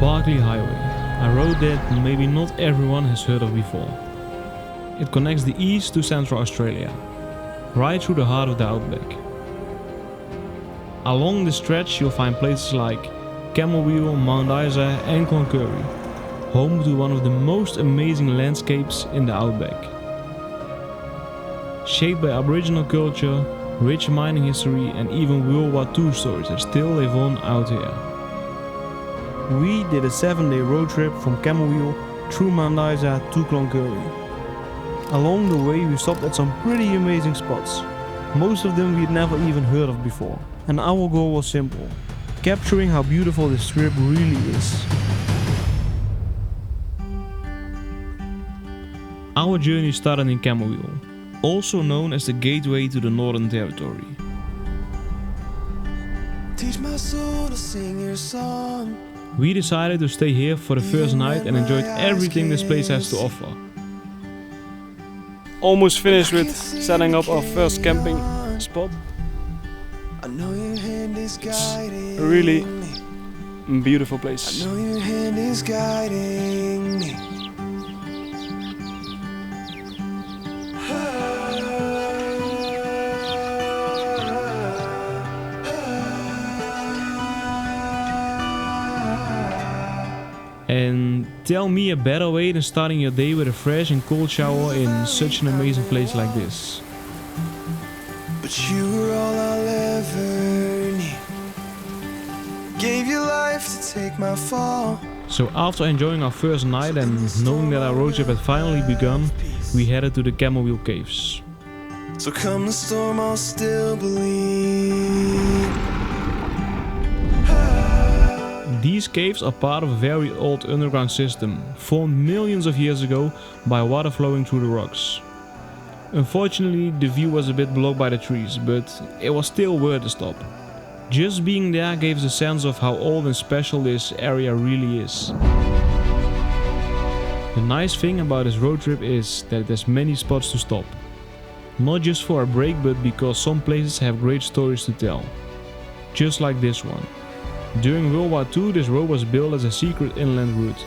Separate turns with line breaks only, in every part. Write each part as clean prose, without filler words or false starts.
Barkley Highway, a road that maybe not everyone has heard of before. It connects the east to central Australia, right through the heart of the Outback. Along this stretch you'll find places like Camooweal, Mount Isa and Cloncurry, home to one of the most amazing landscapes in the Outback. Shaped by Aboriginal culture, rich mining history and even World War II stories that still live on out here. We did a 7-day road trip from Camooweal through Mount Isa to Cloncurry. Along the way we stopped at some pretty amazing spots, most of them we'd never even heard of before. And our goal was simple: capturing how beautiful this trip really is. Our journey started in Camooweal, also known as the gateway to the Northern Territory.
Teach my soul to sing your song.
We decided to stay here for the first night and enjoyed everything this place has to offer. Almost finished with setting up our first camping spot.
I know your hand is guiding
A really
me.
beautiful
I
place.
know your hand is guiding me.
And tell me a better way than starting your day with a fresh and cold shower in such an amazing place like this.
But you were all I'll ever need. Gave your life to take my fall.
So after enjoying our first night and knowing that our road trip had finally begun, we headed to the Camooweal caves.
So come the storm, I'll still believe.
These caves are part of a very old underground system, formed millions of years ago by water flowing through the rocks. Unfortunately, the view was a bit blocked by the trees, but it was still worth a stop. Just being there gave us a sense of how old and special this area really is. The nice thing about this road trip is that there's many spots to stop. Not just for a break, but because some places have great stories to tell. Just like this one. During World War II, this road was built as a secret inland route.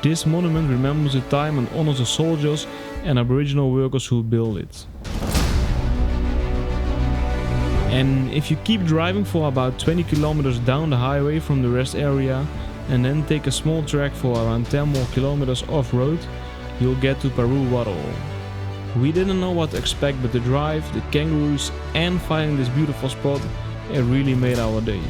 This monument remembers the time and honors the soldiers and Aboriginal workers who built it. And if you keep driving for about 20 kilometers down the highway from the rest area and then take a small track for around 10 more kilometers off-road, you'll get to Peru Waterhole. We didn't know what to expect, but the drive, the kangaroos and finding this beautiful spot, it really made our day.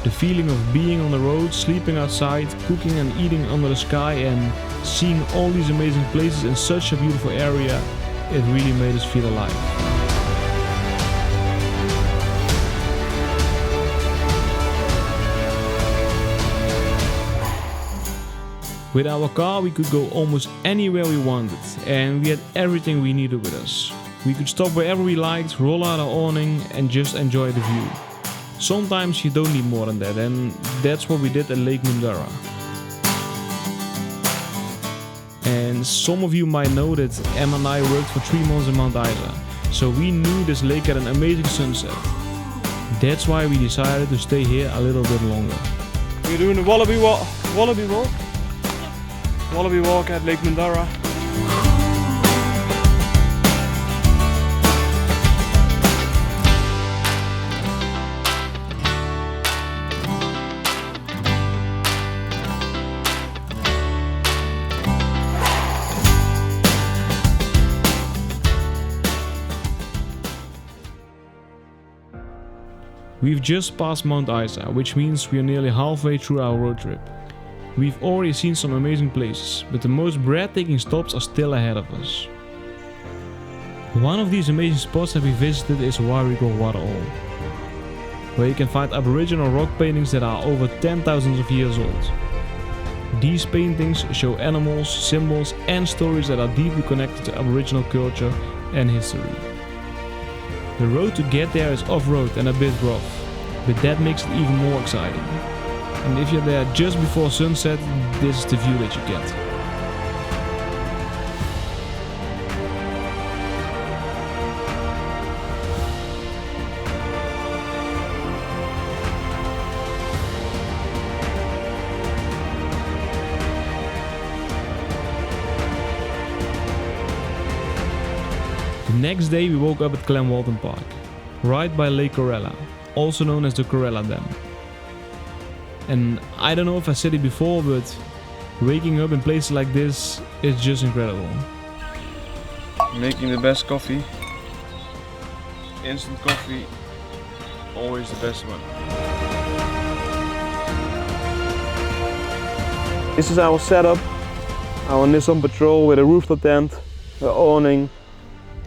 The feeling of being on the road, sleeping outside, cooking and eating under the sky and seeing all these amazing places in such a beautiful area, it really made us feel alive. With our car we could go almost anywhere we wanted and we had everything we needed with us. We could stop wherever we liked, roll out our awning and just enjoy the view. Sometimes you don't need more than that, and that's what we did at Lake Mundara. And some of you might know that Emma and I worked for 3 months in Mount Isa, so we knew this lake had an amazing sunset. That's why we decided to stay here a little bit longer. We're doing the wallaby walk at Lake Mundara. We've just passed Mount Isa, which means we are nearly halfway through our road trip. We've already seen some amazing places, but the most breathtaking stops are still ahead of us. One of these amazing spots that we visited is Warrego Waterhole, where you can find Aboriginal rock paintings that are over 10,000 of years old. These paintings show animals, symbols and stories that are deeply connected to Aboriginal culture and history. The road to get there is off-road and a bit rough, but that makes it even more exciting. And if you're there just before sunset, this is the view that you get. The next day we woke up at Camooweal Park, right by Lake Corella, also known as the Corella Dam. And I don't know if I said it before, but waking up in places like this is just incredible.
Making the best coffee. Instant coffee, always the best one. This is our setup, our Nissan Patrol with a rooftop tent, an awning,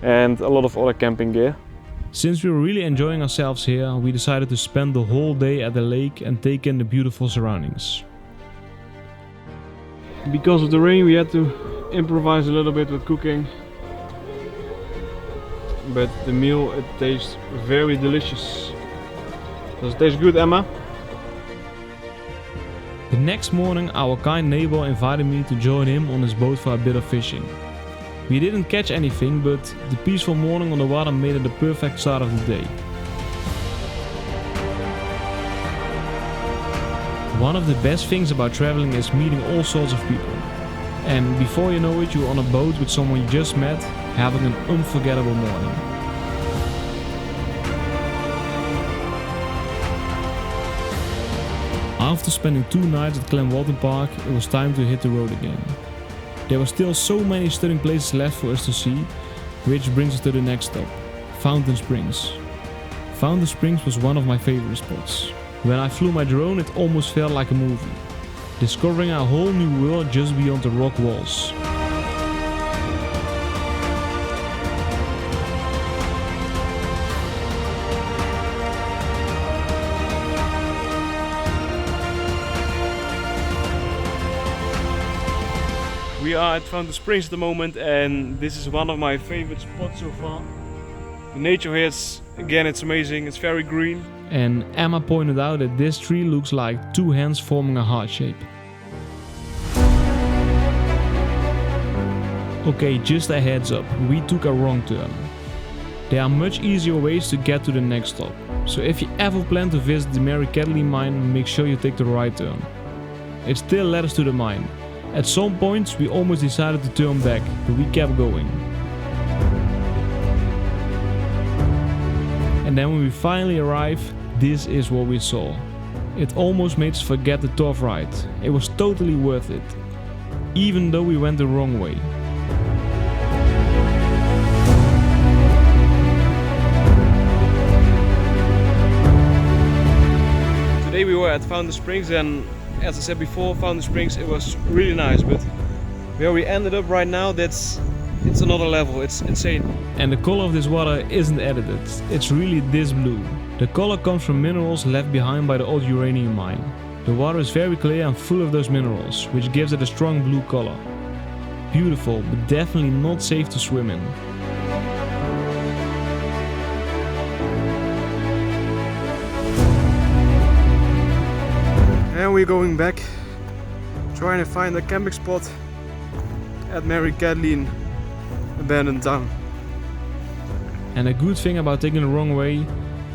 and a lot of other camping gear.
Since we were really enjoying ourselves here, we decided to spend the whole day at the lake and take in the beautiful surroundings.
Because of the rain we had to improvise a little bit with cooking. But the meal, it tastes very delicious. Does it taste good, Emma?
The next morning our kind neighbor invited me to join him on his boat for a bit of fishing. We didn't catch anything, but the peaceful morning on the water made it the perfect start of the day. One of the best things about traveling is meeting all sorts of people. And before you know it, you're on a boat with someone you just met, having an unforgettable morning. After spending 2 nights at Camooweal Park, it was time to hit the road again. There were still so many stunning places left for us to see, which brings us to the next stop, Fountain Springs. Fountain Springs was one of my favorite spots. When I flew my drone, it almost felt like a movie, discovering a whole new world just beyond the rock walls.
We are at Fountain Springs at the moment, and this is one of my favorite spots so far. The nature here is, again, it's amazing, it's very green.
And Emma pointed out that this tree looks like 2 hands forming a heart shape. Okay, just a heads up, we took a wrong turn. There are much easier ways to get to the next stop, so if you ever plan to visit the Mary Kathleen mine, make sure you take the right turn. It still led us to the mine. At some points we almost decided to turn back, but we kept going. And then when we finally arrived, this is what we saw. It almost made us forget the tough ride. It was totally worth it, even though we went the wrong way.
Today we were at Fountain Springs, and as I said before, Fountain Springs, it was really nice, but where we ended up right now, it's another level, it's insane.
And the color of this water isn't edited, it's really this blue. The color comes from minerals left behind by the old uranium mine. The water is very clear and full of those minerals, which gives it a strong blue color. Beautiful, but definitely not safe to swim in.
And we're going back, trying to find a camping spot at Mary Kathleen abandoned town.
And a good thing about taking the wrong way,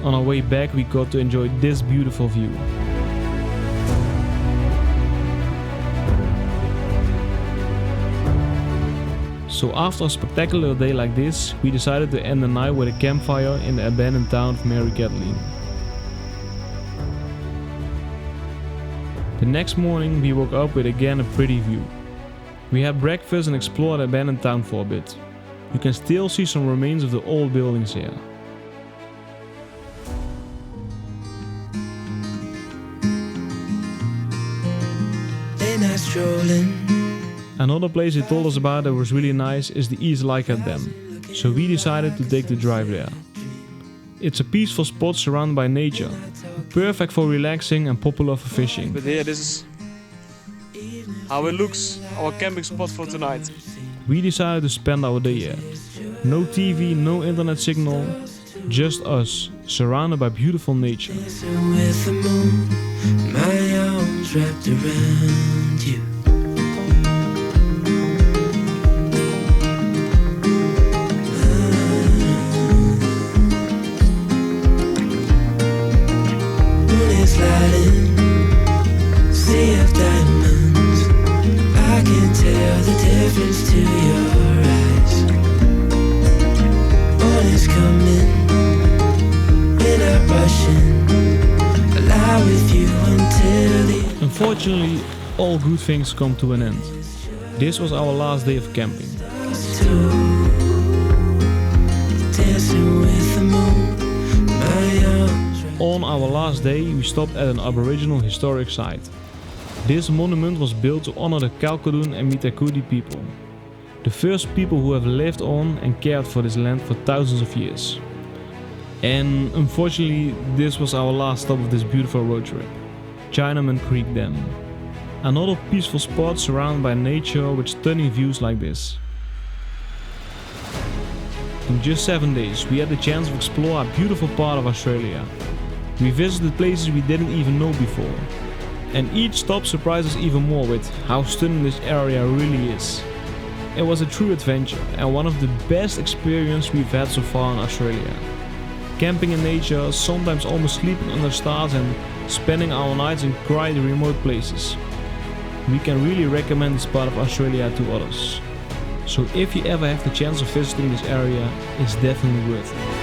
on our way back we got to enjoy this beautiful view. So after a spectacular day like this, we decided to end the night with a campfire in the abandoned town of Mary Kathleen. The next morning we woke up with again a pretty view. We had breakfast and explored the abandoned town for a bit. You can still see some remains of the old buildings here. Another place they told us about that was really nice is the East Leichhardt Dam, so we decided to take the drive there. It's a peaceful spot surrounded by nature, perfect for relaxing and popular for fishing.
But here, this is how it looks, our camping spot for tonight.
We decided to spend our day here. No TV, no internet signal, Just us, surrounded by beautiful nature.
Dancing with the moon, my arms wrapped around you. Moon is lighting, sea of diamonds. I can tell the difference to your eyes. Morning is coming.
Unfortunately, all good things come to an end. This was our last day of camping. On our last day, we stopped at an Aboriginal historic site. This monument was built to honor the Kalkadoon and Mitakudi people, the first people who have lived on and cared for this land for thousands of years. And unfortunately, this was our last stop of this beautiful road trip, Chinaman Creek Dam. Another peaceful spot surrounded by nature with stunning views like this. In just 7 days, we had the chance to explore a beautiful part of Australia. We visited places we didn't even know before. And each stop surprised us even more with how stunning this area really is. It was a true adventure and one of the best experiences we've had so far in Australia. Camping in nature, sometimes almost sleeping under stars and spending our nights in quiet remote places. We can really recommend this part of Australia to others. So if you ever have the chance of visiting this area, it's definitely worth it.